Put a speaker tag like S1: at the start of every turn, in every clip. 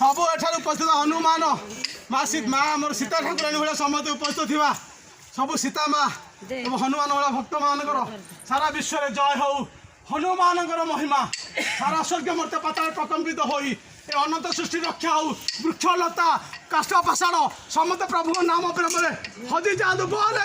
S1: सबु एठार उपस्थित हनुमान माँ आम सीता ठाकुराणी भाया समस्त उपस्थित थिबा सबु सीता माँ हनुमान भाया भक्त मानकर सारा विश्व में जय हो हनुमान महिमा सारा स्वर्ग मर्त्य पाताल प्रकम्पित हो अनंत सृष्टि रक्षा हो वृक्षलता काष्ठ पाषाण समस्त प्रभु नाम प्रेम हजि जादू बोले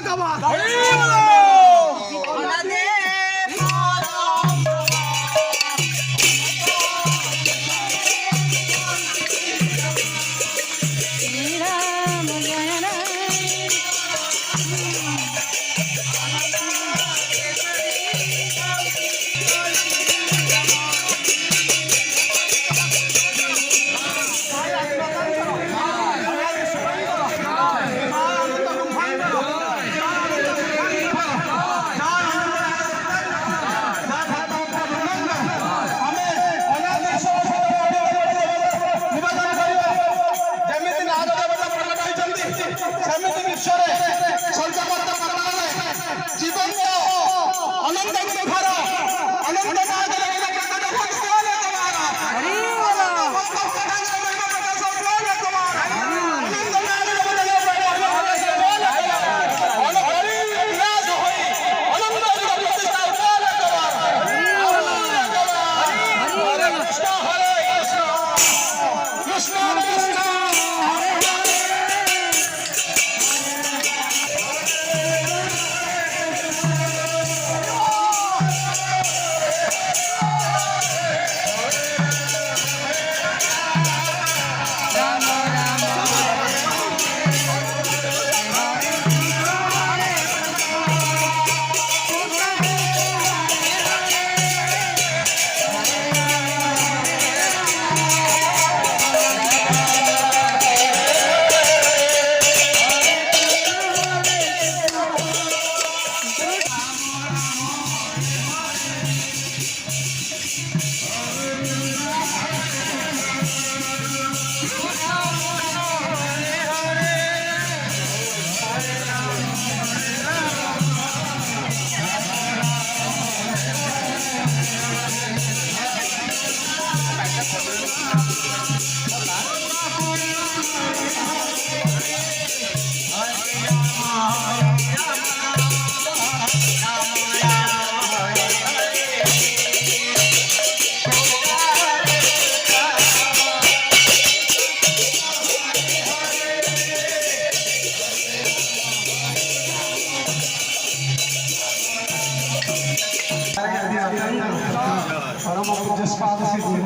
S1: परम पूज्य पाद सिद्धि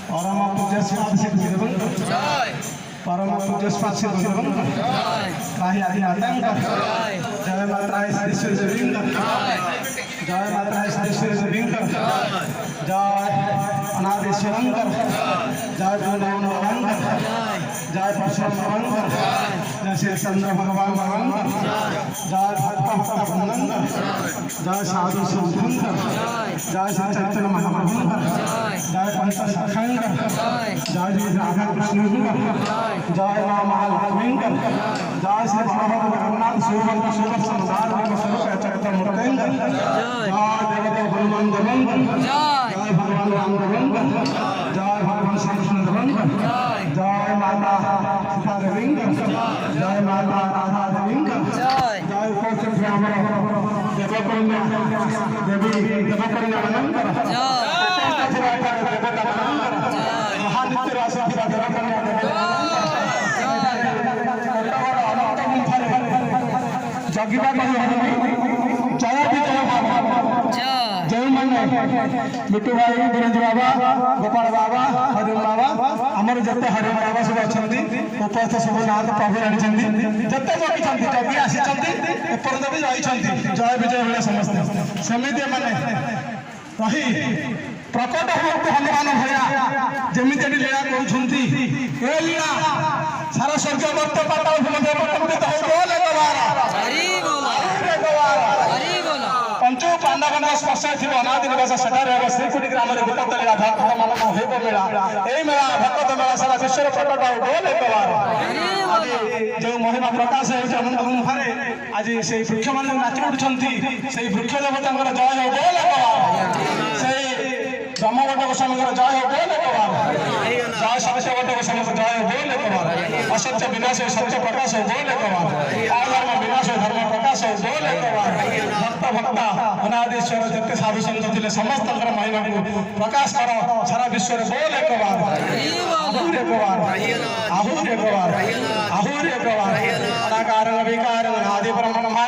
S1: परम पूज्य पाद सिद्धि परम पूज्य पाद सिद्धि राही आदि आतंक जय माता सिद्धेश्वरी देवी जय माता सिद्धेश्वरी देवी जय अनादेश्वरंकर जय गुरुनानक जय परशुराम जय श्री चंद्र भगवान जय भक्त भगवंत जय साधु संत जय श्री चैतन्य महाप्रभु जय पंच सखंड जय श्री राधा कृष्ण जय माँ महालक्ष्मी जय श्री बाबा जगन्नाथ सुभद्र सुदर्शन राम देवंकर जय भगवान श्री कृष्ण देवंकर जय माता सीता देवींकर जय माता राधा देवींकर जय उपस्थित हमारे देवकन्या देवी देवकन्या मनंकर महानित्य राशि देवकन्या जगिबा जय विजय जय मन बिट्टू भाई वीरेंद्र बाबा गोपाल बाबा हरिम बाबा आमर जिते हरिम बाबा सब अच्छा उपस्थित सब ना प्रभु जानी जिते जगी जगी आसी एपर्त भी रही जय विजय भाई समस्ते सेमती मैंने रही प्रकट हुआ हनुमान भया जमी लीला कर लीला सारा स्वर्ग मत पाताल पंचु पांडव स्पर्श थी अनादि निवास सेठार श्रीकुटी ग्राम विपत्त लीला भक्त मान मेला यही मेला भक्त मेला सारा विश्व प्रकट बोल एक बार आज जो महिमा प्रकाश होनंद गुम्फारे आज से वृक्ष मान नाची उठुं से वृक्ष देवता जय हो बोल एक बार से ब्रह्मवट गोस्वामी जय हो बोल एक बार जय सत्यवट गोस्वामी जय हो बोल एक बार असत्य विनाश सत्य प्रकाश हो बोल एक बार अधर्म विनाश धर्म प्रकाश हो बोल एक बार भक्त भक्ता अनादेश्वर जिते साधु संत थे समस्त महिमा को प्रकाश कर सारा विश्व बोल एक बार आहुर एक बार आहुर एक बार आहुर एक बार अनाकार विकार आदि ब्रह्म नमः